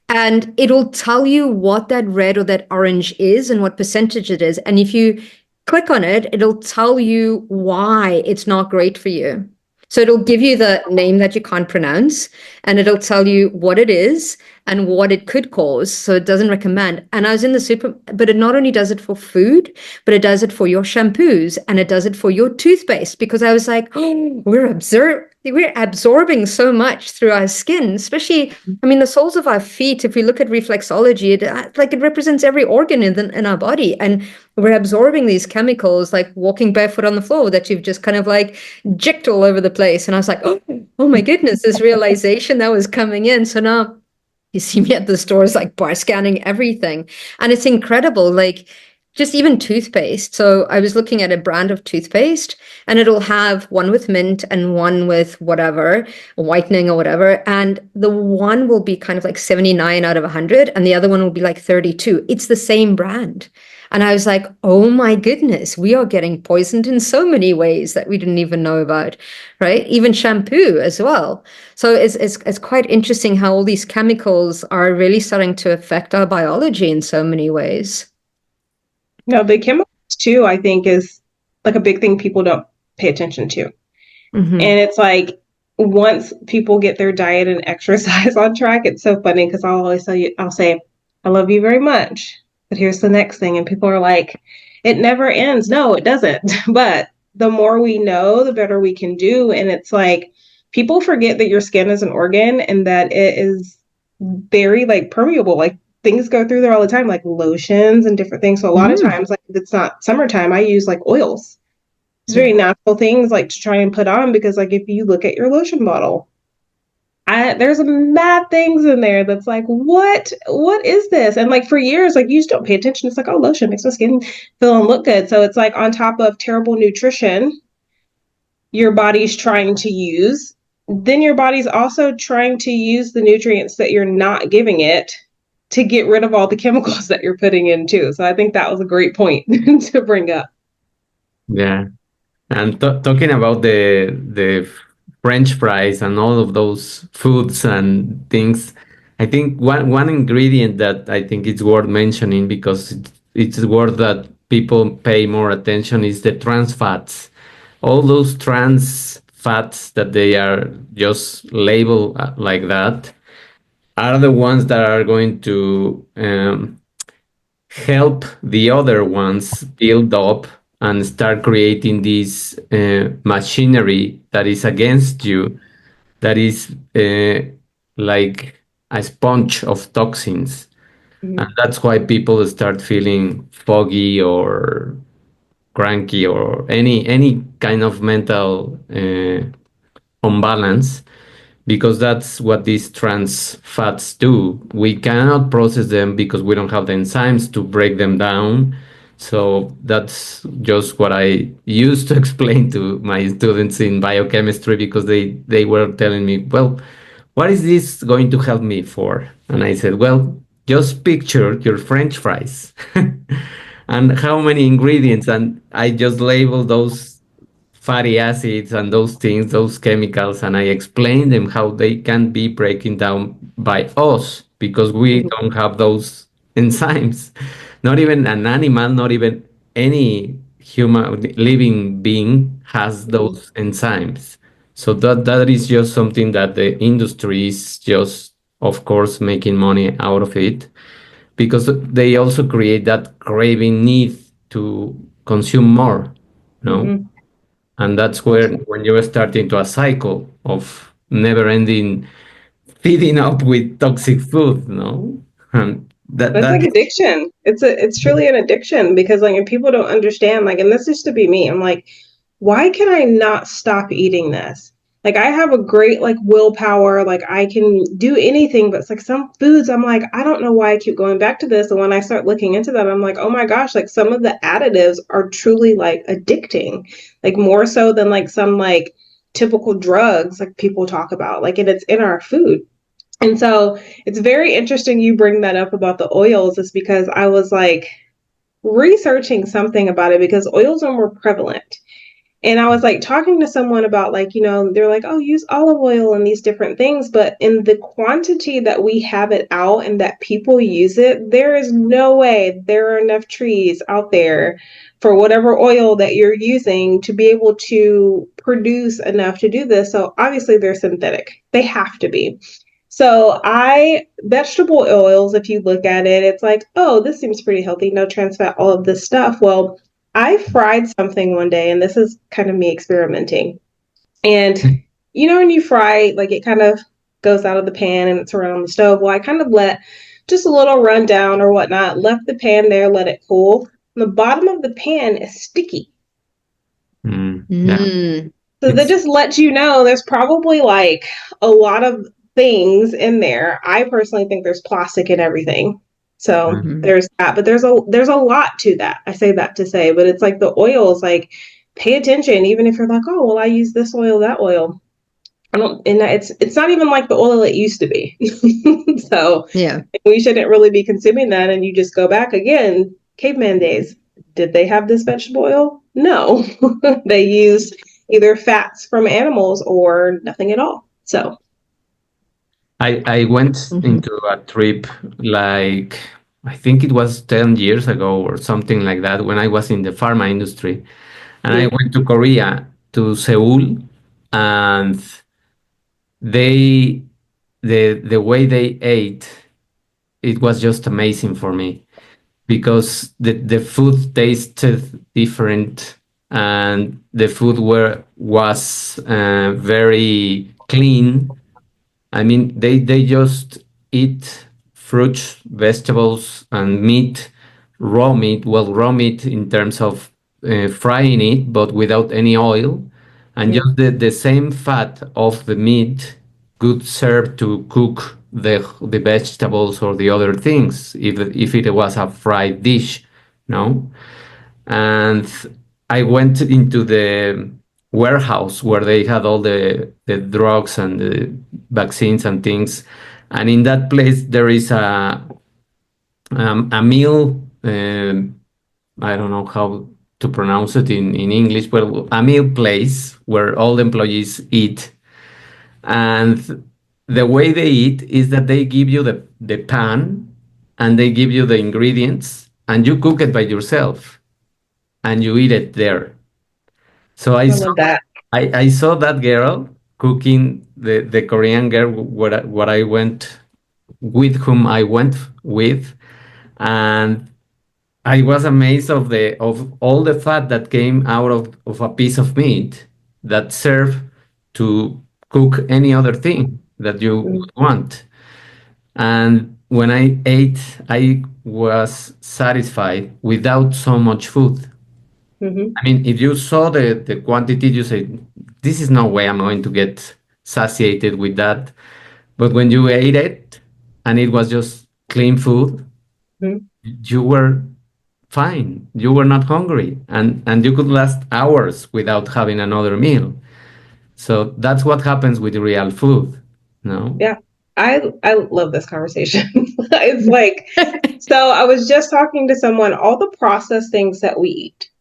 And it'll tell you what that red or that orange is and what percentage it is. And if you click on it, it'll tell you why it's not great for you. So it'll give you the name that you can't pronounce, and it'll tell you what it is and what it could cause. So it doesn't recommend. And I was in the super, but it not only does it for food, but it does it for your shampoos, and it does it for your toothpaste, because I was like, oh, we're observed. we're absorbing so much through our skin, especially, I mean, the soles of our feet. If we look at reflexology, it represents every organ in our body, and we're absorbing these chemicals, like walking barefoot on the floor that you've just kind of like jicked all over the place. And I was like, oh my goodness, this realization that was coming in. So now you see me at the stores, like bar scanning everything, and it's incredible. Like, just even toothpaste. So I was looking at a brand of toothpaste, and it'll have one with mint and one with whatever, whitening or whatever. And the one will be kind of like 79 out of 100, and the other one will be like 32. It's the same brand. And I was like, oh my goodness, we are getting poisoned in so many ways that we didn't even know about, right? Even shampoo as well. So it's quite interesting how all these chemicals are really starting to affect our biology in so many ways. No, the chemicals too, I think, is like a big thing people don't pay attention to. Mm-hmm. And it's like once people get their diet and exercise on track, it's so funny because I'll always tell you, I'll say, I love you very much, but here's the next thing. And people are like, it never ends. No, it doesn't. But the more we know, the better we can do. And it's like people forget that your skin is an organ and that it is very like permeable. Like things go through there all the time, like lotions and different things. So a lot of times, like if it's not summertime, I use like oils. It's very natural things like to try and put on because like if you look at your lotion bottle, there's mad things in there that's like, what is this? And like for years, like you just don't pay attention. It's like, oh, lotion makes my skin feel and look good. So it's like on top of terrible nutrition, your body's trying to use, then your body's also trying to use the nutrients that you're not giving it to get rid of all the chemicals that you're putting in too. So I think that was a great point to bring up. Yeah. And talking about the French fries and all of those foods and things, I think one ingredient that I think it's worth mentioning because it's worth that people pay more attention is the trans fats. All those trans fats that they are just labeled like that are the ones that are going to help the other ones build up and start creating this machinery that is against you, that is like a sponge of toxins. Mm-hmm. And that's why people start feeling foggy or cranky or any kind of mental unbalance, because that's what these trans fats do. We cannot process them because we don't have the enzymes to break them down. So that's just what I used to explain to my students in biochemistry because they were telling me, well, what is this going to help me for? And I said, well, just picture your French fries and how many ingredients. And I just label those fatty acids and those things, those chemicals, and I explain them how they can be breaking down by us because we don't have those enzymes. Not even an animal, not even any human living being has those enzymes. So that is just something that the industry is just, of course, making money out of it because they also create that craving need to consume more, you know? Mm-hmm. And that's where when you start into a cycle of never ending feeding up with toxic food, no? And It's that like addiction. It's truly an addiction because like if people don't understand, like, and this used to be me. I'm like, why can I not stop eating this? Like I have a great like willpower, like I can do anything, but it's like some foods I'm like, I don't know why I keep going back to this. And when I start looking into that, I'm like, oh my gosh, like some of the additives are truly like addicting, like more so than like some like typical drugs like people talk about, like, and it's in our food. And so it's very interesting you bring that up about the oils, is because I was like researching something about it because oils are more prevalent. And I was like talking to someone about like, you know, they're like, oh, use olive oil and these different things. But in the quantity that we have it out and that people use it, there is no way there are enough trees out there for whatever oil that you're using to be able to produce enough to do this. So obviously they're synthetic. They have to be. So vegetable oils, if you look at it, it's like, oh, this seems pretty healthy, no trans fat, all of this stuff. Well, I fried something one day, and this is kind of me experimenting. And when you fry, like it kind of goes out of the pan and it's around the stove. Well, I kind of let just a little rundown or whatnot, left the pan there, let it cool. The bottom of the pan is sticky. Yeah. So that just lets you know there's probably like a lot of things in there. I personally think there's plastic in everything. So there's that, but there's a lot to that. I say that to say, but it's like the oils, like pay attention, even if you're like, oh, well, I use this oil, that oil. I don't, and it's not even like the oil it used to be. So Yeah. we shouldn't really be consuming that. And you just go back again, caveman days. Did they have this vegetable oil? No, they used either fats from animals or nothing at all. So I went into a trip like I think it was 10 years ago or something like that when I was in the pharma industry. And I went to Korea, to Seoul, and they the way they ate, it was just amazing for me because the food tasted different and the food was very clean. I mean, they just eat fruits, vegetables, and meat, raw meat. Well, raw meat in terms of frying it, but without any oil, and yeah. just the same fat of the meat could serve to cook the vegetables or the other things if it was a fried dish, no? And I went into the warehouse where they had all the drugs and the vaccines and things. And in that place, there is a meal. I don't know how to pronounce it in English, but a meal place where all the employees eat. And the way they eat is that they give you the pan and they give you the ingredients and you cook it by yourself and you eat it there. So I love that. I saw that girl cooking the Korean girl what I went with whom I went with, and I was amazed of all the fat that came out of a piece of meat that served to cook any other thing that you would want. And when I ate, I was satisfied without so much food. Mm-hmm. I mean, if you saw the quantity, you say, this is no way I'm going to get satiated with that. But when you ate it and it was just clean food, Mm-hmm. you were fine. You were not hungry and you could last hours without having another meal. So that's what happens with real food, no? Yeah, I love this conversation. It's like, so I was just talking to someone, all the processed things that we eat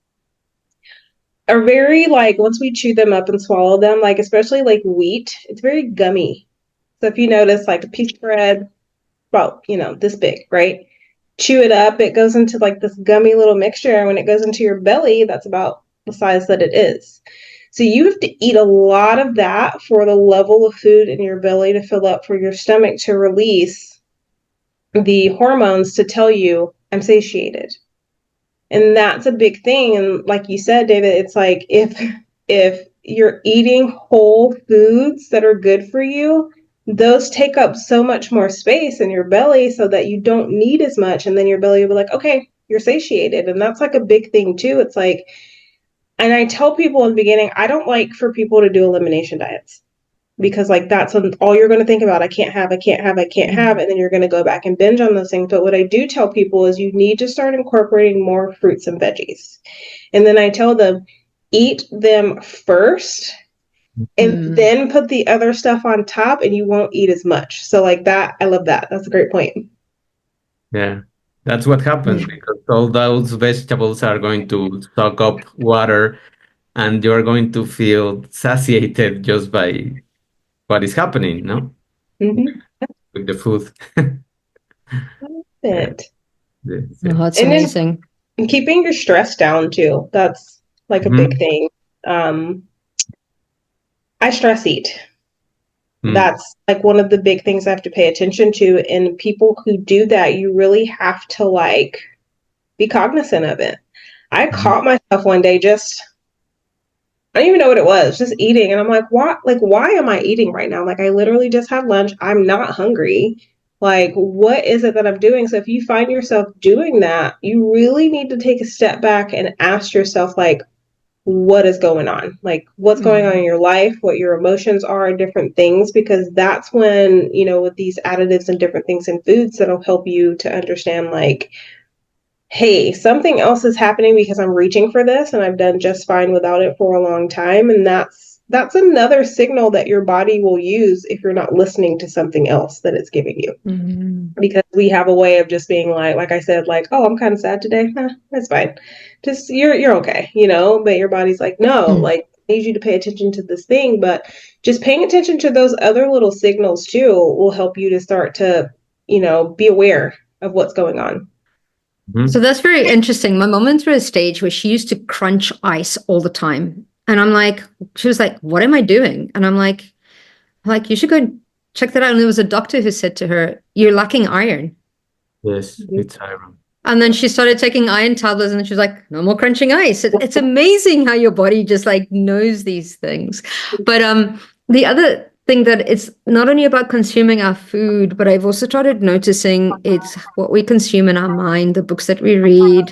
are very like once we chew them up and swallow them, like especially like wheat, it's very gummy. So if you notice like a piece of bread, about, this big, right? Chew it up, it goes into like this gummy little mixture, and when it goes into your belly, that's about the size that it is. So you have to eat a lot of that for the level of food in your belly to fill up for your stomach to release the hormones to tell you I'm satiated. And that's a big thing. And like you said, David, it's like if you're eating whole foods that are good for you, those take up so much more space in your belly so that you don't need as much. And then your belly will be like, okay, you're satiated. And that's like a big thing too. It's like, and I tell people in the beginning, I don't like for people to do elimination diets because like that's all you're going to think about. I can't have, I can't have, I can't have. And then you're going to go back and binge on those things. But what I do tell people is you need to start incorporating more fruits and veggies. And then I tell them, eat them first and then put the other stuff on top and you won't eat as much. So like that, I love that. That's a great point. Yeah. That's what happens because all those vegetables are going to soak up water and you're going to feel satiated just by what is happening, no? Mm-hmm. With the food. Yeah. It. Yes, Oh, yeah. that's And then amazing. keeping your stress down too. That's like a big Mhm. thing. I stress eat. Mm. That's like one of the big things I have to pay attention to. And people who do that, you really have to like be cognizant of it. I Mhm. caught myself one day just I don't even know what it was, just eating. And I'm like, what? Like, why am I eating right now? Like, I literally just had lunch. I'm not hungry. Like, what is it that I'm doing? So if you find yourself doing that, you really need to take a step back and ask yourself, like, what is going on? Like, what's going on in your life, what your emotions are, different things, because that's when, with these additives and different things in foods, that'll help you to understand, like, hey, something else is happening because I'm reaching for this and I've done just fine without it for a long time. And that's another signal that your body will use if you're not listening to something else that it's giving you. Because we have a way of just being like I said, like, oh, I'm kind of sad today. That's fine. Just you're okay, but your body's like, no, like, I need you to pay attention to this thing. But just paying attention to those other little signals too will help you to start to, be aware of what's going on. So that's very interesting. My mom went through a stage where she used to crunch ice all the time. And I'm like, she was like, what am I doing? And I'm like, you should go check that out. And there was a doctor who said to her, you're lacking iron. Yes, it's iron. And then she started taking iron tablets and she was like, no more crunching ice. It's amazing how your body just like knows these things. But the other thing that it's not only about consuming our food, but I've also started noticing it's what we consume in our mind, the books that we read,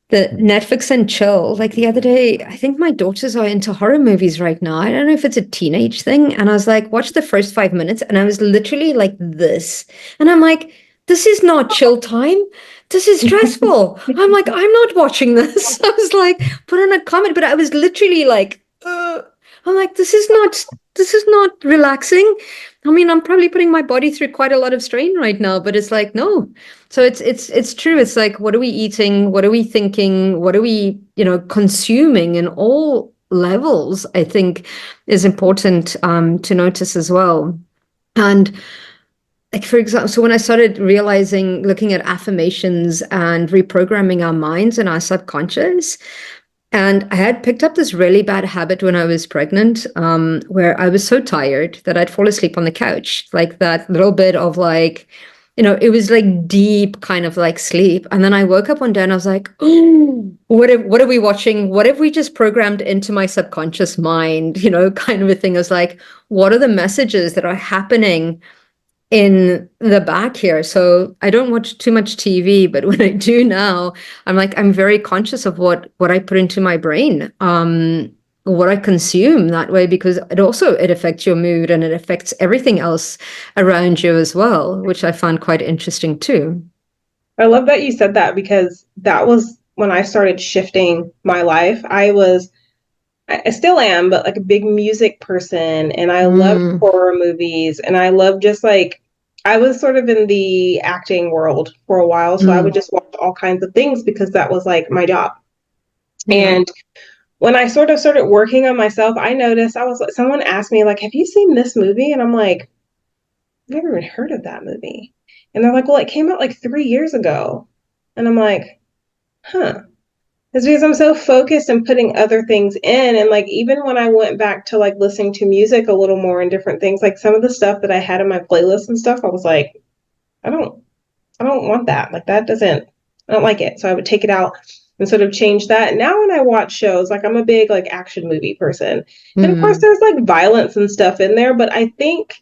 the Netflix and chill. Like the other day, I think my daughters are into horror movies right now. I don't know if it's a teenage thing. And I was like, watch the first 5 minutes. And I was literally like this. And I'm like, this is not chill time. This is stressful. I'm like, I'm not watching this. I was like, put in a comment, but I was literally like, I'm like, this is not relaxing. I mean, I'm probably putting my body through quite a lot of strain right now, but it's like, no. So it's true. It's like, what are we eating? What are we thinking? What are we, consuming in all levels, I think is important to notice as well. And like, for example, so when I started realizing, looking at affirmations and reprogramming our minds and our subconscious, and I had picked up this really bad habit when I was pregnant, where I was so tired that I'd fall asleep on the couch, like that little bit of like, it was like deep kind of like sleep. And then I woke up one day and I was like, oh, what are we watching? What have we just programmed into my subconscious mind? Kind of a thing. I was like, what are the messages that are happening in the back here? So I don't watch too much TV, but when I do now, I'm very conscious of what I put into my brain, what I consume that way, because it affects your mood and it affects everything else around you as well, which I find quite interesting too. I love that you said that, because that was when I started shifting my life. I still am, but like a big music person, and I love horror movies, and I love just like, I was sort of in the acting world for a while, so I would just watch all kinds of things because that was like my job. And when I sort of started working on myself, I noticed someone asked me like, have you seen this movie? And I'm like, I've never even heard of that movie. And they're like, well, it came out like 3 years ago. And I'm like, huh. It's because I'm so focused and putting other things in. And like, even when I went back to like listening to music a little more and different things, like some of the stuff that I had in my playlist and stuff, I was like, I don't want that. Like I don't like it. So I would take it out and sort of change that. And now when I watch shows, like I'm a big like action movie person. And of course there's like violence and stuff in there. But I think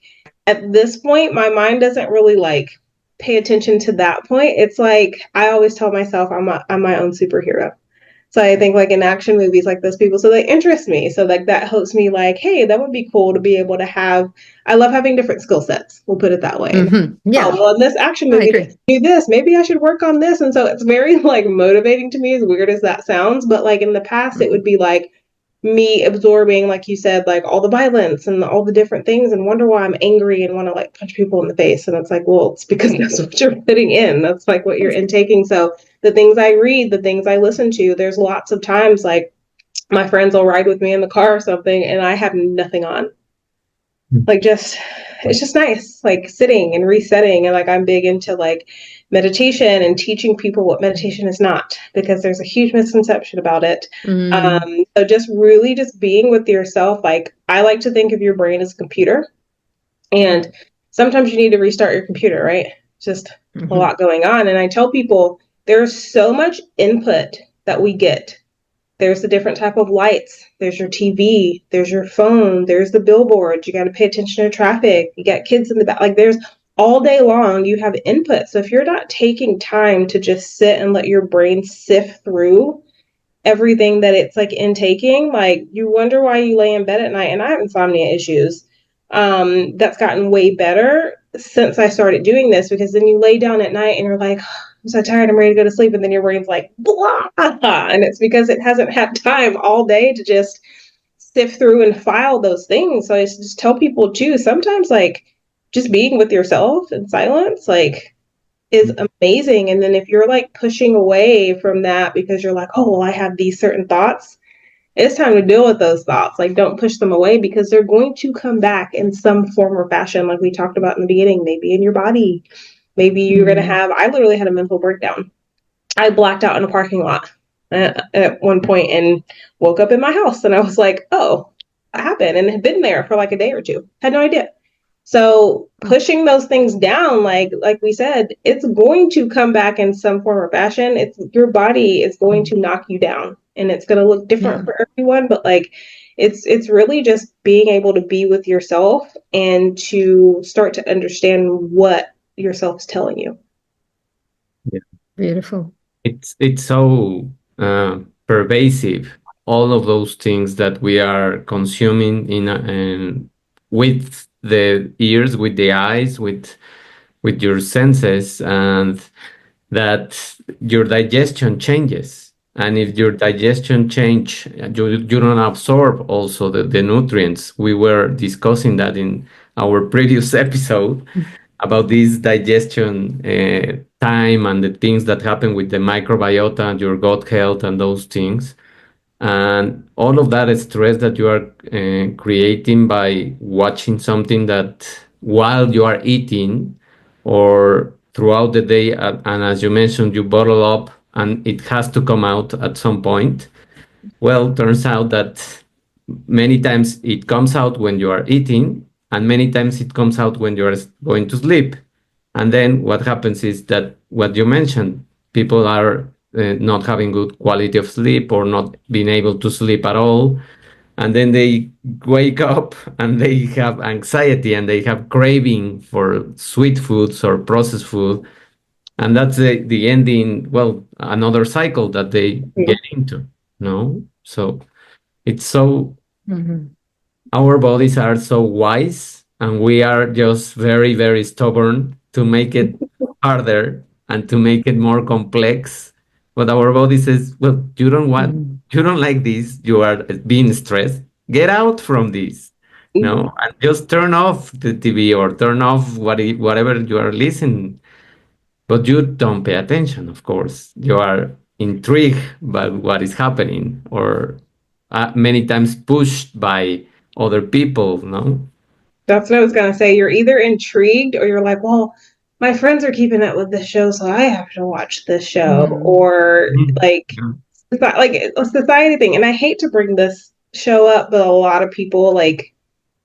at this point, my mind doesn't really like pay attention to that point. It's like, I always tell myself I'm my own superhero. So I think like in action movies like those people, so they interest me. So like that helps me like, hey, that would be cool to be able to have. I love having different skill sets. We'll put it that way. Yeah. Oh, well, in this action movie, they do this. Maybe I should work on this. And so it's very like motivating to me, as weird as that sounds. But like in the past, it would be like me absorbing, like you said, like all the violence and all the different things and wonder why I'm angry and want to like punch people in the face. And it's like, well, it's because that's what you're putting in. That's like what you're intaking. So the things I read, the things I listen to, there's lots of times like my friends will ride with me in the car or something and I have nothing on. Like it's just nice, like sitting and resetting. And like I'm big into like meditation and teaching people what meditation is not, because there's a huge misconception about it. So just really just being with yourself. Like I like to think of your brain as a computer, and sometimes you need to restart your computer, right? Just a lot going on. And I tell people there's so much input that we get. there's the different type of lights, there's your TV, there's your phone, there's the billboards, you got to pay attention to traffic, you got kids in the back, like there's all day long you have input. So if you're not taking time to just sit and let your brain sift through everything that it's like intaking, like you wonder why you lay in bed at night. And I have insomnia issues. That's gotten way better since I started doing this, because then you lay down at night and you're like, I'm so tired, I'm ready to go to sleep. And then your brain's like, blah. And it's because it hasn't had time all day to just sift through and file those things. So I just tell people too, sometimes like just being with yourself in silence, like is amazing. And then if you're like pushing away from that because you're like, oh, well, I have these certain thoughts, it's time to deal with those thoughts. Like, don't push them away, because they're going to come back in some form or fashion, like we talked about in the beginning, maybe in your body. Maybe you're going to have, I literally had a mental breakdown. I blacked out in a parking lot at one point and woke up in my house. And I was like, oh, what happened? And had been there for like a day or two. Had no idea. So pushing those things down, like we said, it's going to come back in some form or fashion. It's your body is going to knock you down, and it's going to look different for everyone. But like, it's really just being able to be with yourself and to start to understand what yourself is telling you. Yeah. Beautiful. It's so pervasive. All of those things that we are consuming in with the ears, with the eyes, with your senses, and that your digestion changes. And if your digestion change, you don't absorb also the nutrients. We were discussing that in our previous episode about this digestion time and the things that happen with the microbiota and your gut health and those things. And all of that stress that you are creating by watching something that while you are eating or throughout the day, and as you mentioned, you bottle up and it has to come out at some point. Well, turns out that many times it comes out when you are eating, and many times it comes out when you are going to sleep. And then what happens is that what you mentioned, people are not having good quality of sleep or not being able to sleep at all. And then they wake up and they have anxiety and they have craving for sweet foods or processed food. And that's the ending, well, another cycle that they get into, no? So it's so, our bodies are so wise, and we are just very, very stubborn to make it harder and to make it more complex. But our body says, well, you don't like this, you are being stressed, get out from this, no? And just turn off the TV or turn off whatever you are listening. But you don't pay attention, of course. You are intrigued by what is happening, or many times pushed by other people, no? That's what I was going to say. You're either intrigued or you're like, well, my friends are keeping up with this show, so I have to watch this show. Or like a society thing. And I hate to bring this show up, but a lot of people like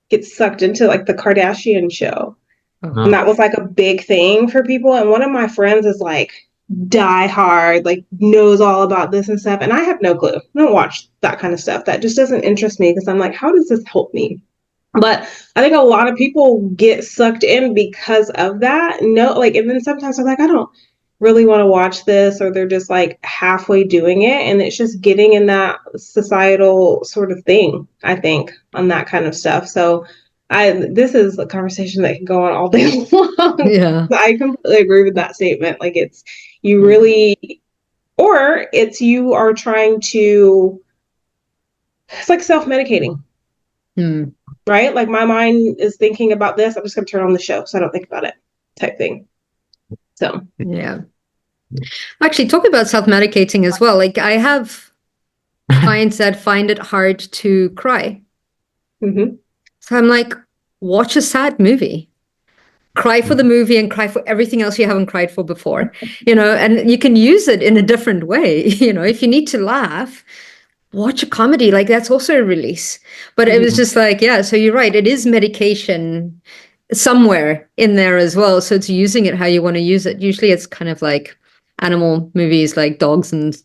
get sucked into like the Kardashian show. And that was like a big thing for people. And one of my friends is like die hard, like knows all about this and stuff. And I have no clue. I don't watch that kind of stuff. That just doesn't interest me, because I'm like, how does this help me? But I think a lot of people get sucked in because of that. No, like, and then sometimes they're like, I don't really want to watch this, or they're just like halfway doing it. And it's just getting in that societal sort of thing, I think, on that kind of stuff. So this is a conversation that can go on all day long. Yeah. I completely agree with that statement. Like, it's you really, or it's you are trying to, it's like self-medicating. Right? Like, my mind is thinking about this, I'm just going to turn on the show so I don't think about it, type thing. So, yeah. Actually, talking about self-medicating as well, like I have clients that find it hard to cry. So I'm like, watch a sad movie. Cry for the movie and cry for everything else you haven't cried for before, and you can use it in a different way. If you need to laugh, watch a comedy, like that's also a release. But it was just like, yeah, so you're right. It is medication somewhere in there as well. So it's using it how you want to use it. Usually it's kind of like animal movies, like dogs and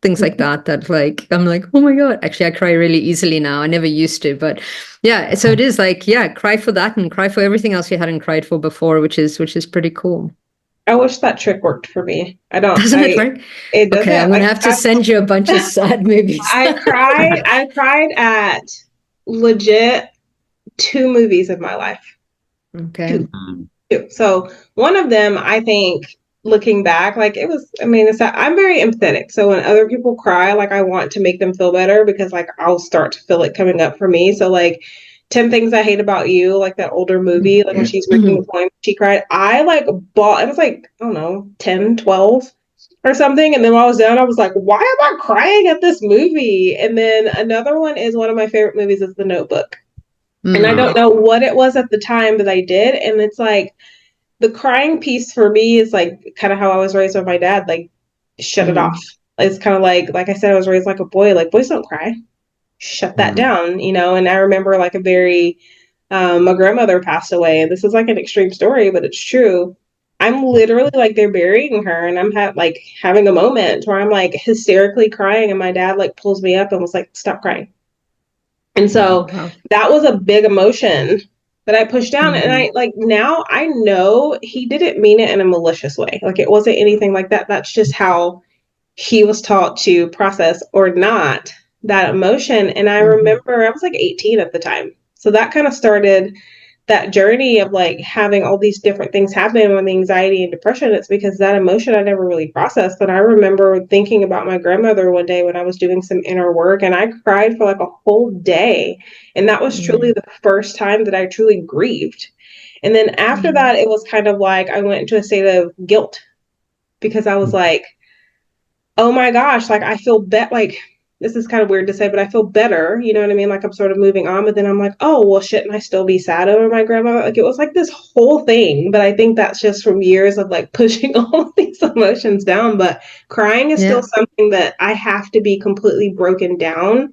things like that like I'm like, oh my God. Actually, I cry really easily now. I never used to, but yeah. So it is like, yeah, cry for that and cry for everything else you hadn't cried for before, which is pretty cool. I wish that trick worked for me. I don't. Doesn't it work? It Okay, I'm doesn't. gonna have to send you a bunch of sad movies. I cried at legit 2 movies of my life. Okay. Two. So one of them, I think, looking back, like it was. I mean, I'm very empathetic. So when other people cry, like I want to make them feel better because like I'll start to feel it coming up for me. So like 10 Things I Hate About You, like that older movie, like when she's reading the poem, she cried. I like bought. It was like I don't know, 10, 12 or something. And then when I was done, I was like, why am I crying at this movie? And then another one is one of my favorite movies is The Notebook. And I don't know what it was at the time, but I did. And it's like the crying piece for me is like kind of how I was raised with my dad, like shut it off. It's kind of like I said, I was raised like a boy, like boys don't cry. Shut that down, you know? And I remember like my grandmother passed away, and this is like an extreme story, but it's true. I'm literally like they're burying her, and I'm like having a moment where I'm like hysterically crying, and my dad like pulls me up and was like, "Stop crying." And so that was a big emotion that I pushed down. And I like now I know he didn't mean it in a malicious way. Like it wasn't anything like that. That's just how he was taught to process or not that emotion. And I remember I was like 18 at the time. So that kind of started that journey of like having all these different things happen with anxiety and depression. It's because that emotion I never really processed. And I remember thinking about my grandmother one day when I was doing some inner work, and I cried for like a whole day. And that was truly the first time that I truly grieved. And then after that, it was kind of like I went into a state of guilt because I was like, oh my gosh, like I feel like this is kind of weird to say, but I feel better. You know what I mean? Like I'm sort of moving on, but then I'm like, oh, well, shouldn't I still be sad over my grandmother? Like it was like this whole thing, but I think that's just from years of like pushing all of these emotions down. But crying is still something that I have to be completely broken down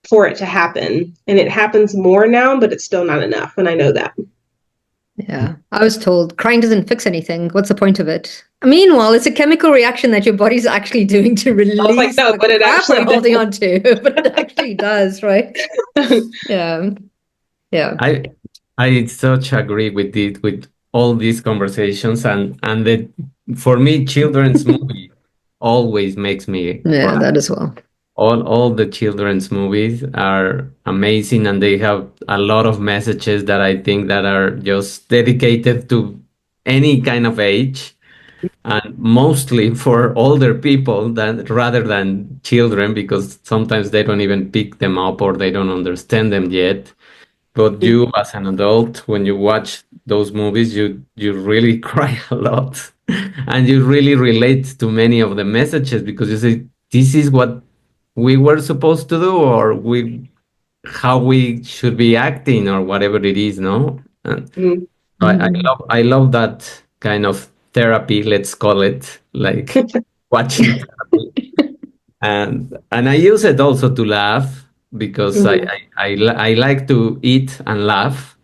for it to happen. And it happens more now, but it's still not enough. And I know that. Yeah, I was told crying doesn't fix anything. What's the point of it? Meanwhile, it's a chemical reaction that your body's actually doing to release no, but it actually we're holding on to, but it actually does, right? Yeah, yeah. I such agree with all these conversations and that for me children's movie always makes me cry. That as well. All the children's movies are amazing and they have a lot of messages that I think that are just dedicated to any kind of age and mostly for older people than rather than children because sometimes they don't even pick them up or they don't understand them yet. But you as an adult, when you watch those movies, you really cry a lot and you really relate to many of the messages because you say, this is what we were supposed to do or how we should be acting or whatever it is, no? And I love that kind of therapy, let's call it, like watching therapy. And I use it also to laugh because I like to eat and laugh.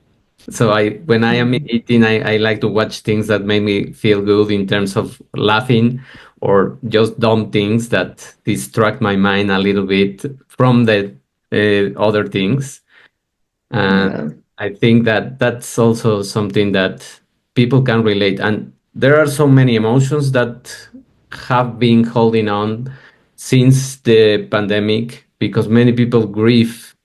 So when I am eating, I like to watch things that make me feel good in terms of laughing or just dumb things that distract my mind a little bit from the other things. And I think that that's also something that people can relate. And there are so many emotions that have been holding on since the pandemic because many people grieve.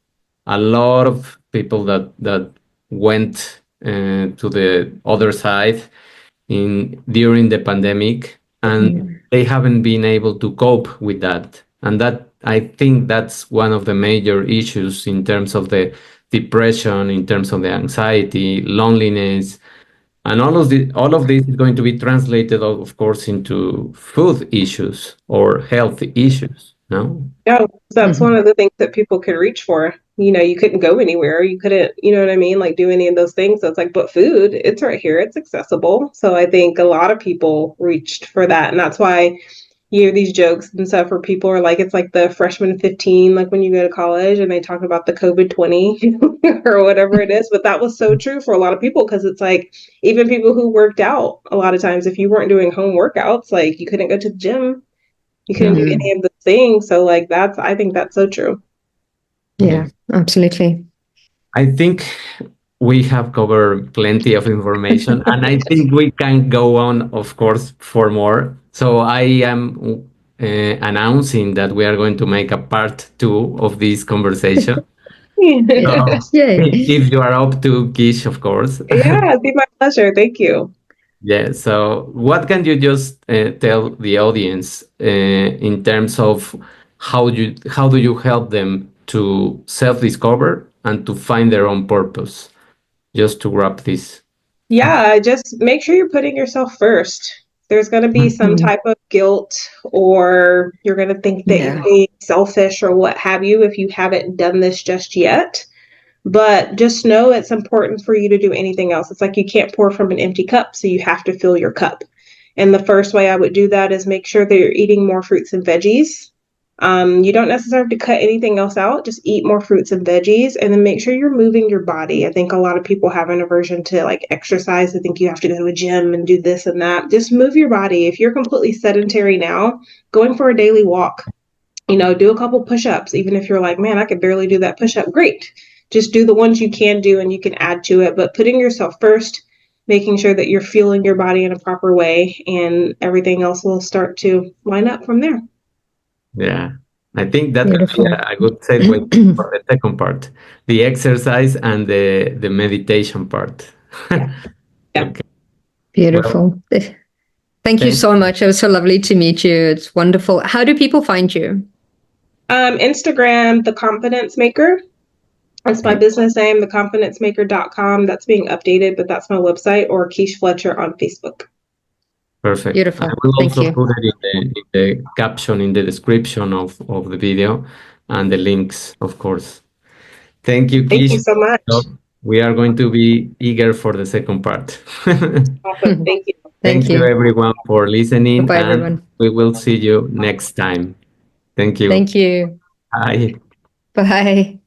A lot of people that went to the other side in during the pandemic and they haven't been able to cope with that. And that I think that's one of the major issues in terms of the depression, in terms of the anxiety, loneliness, and all of this is going to be translated, of course, into food issues or health issues. No? Yeah, that's one of the things that people could reach for. You know, you couldn't go anywhere. You couldn't, you know what I mean? Like do any of those things. So it's like, but food, it's right here. It's accessible. So I think a lot of people reached for that. And that's why you hear these jokes and stuff where people are like, it's like the freshman 15, like when you go to college and they talk about the COVID 20 or whatever it is. But that was so true for a lot of people because it's like, even people who worked out, a lot of times, if you weren't doing home workouts, like you couldn't go to the gym. You couldn't do any of the things. So like I think that's so true. Yeah, absolutely. I think we have covered plenty of information, and I think we can go on, of course, for more. So I am announcing that we are going to make a part two of this conversation. So, Yay. if you are up to Kish, of course. Yeah, it'd be my pleasure. Thank you. Yeah. So, what can you just tell the audience in terms of how do you help them to self-discover and to find their own purpose? Just to wrap this. Yeah, just make sure you're putting yourself first. There's going to be some Mhm. type of guilt, or you're going to think that you're being selfish or what have you if you haven't done this just yet. But just know it's important for you to do anything else. It's like you can't pour from an empty cup, so you have to fill your cup. And the first way I would do that is make sure that you're eating more fruits and veggies. You don't necessarily have to cut anything else out. Just eat more fruits and veggies, and then make sure you're moving your body. I think a lot of people have an aversion to like exercise. They think you have to go to a gym and do this and that. Just move your body. If you're completely sedentary now, going for a daily walk, do a couple push-ups. Even if you're like, man, I could barely do that push-up. Great. Just do the ones you can do and you can add to it. But putting yourself first, making sure that you're feeling your body in a proper way, and everything else will start to line up from there. Yeah. I think that could be Beautiful. a good segue for the second part, the exercise and the meditation part. Yeah. Okay. Well, Beautiful. Thank you thank so much. It was so lovely to meet you. It's wonderful. How do people find you? Instagram, The Confidence Maker. That's my you. business name, theconfidencemaker.com. That's being updated, but that's my website, or Quiche Fletcher on Facebook. Perfect. I Beautiful. will Thank also you. put it in the caption, in the description of the video, and the links, of course. Thank you, Thank you Kish. so much. So we are going to be eager for the second part. Awesome. Thank you. Thank Thank you, you. everyone, for listening, Bye-bye, and everyone. we will see you next time. Thank you. Thank you. Bye. Bye.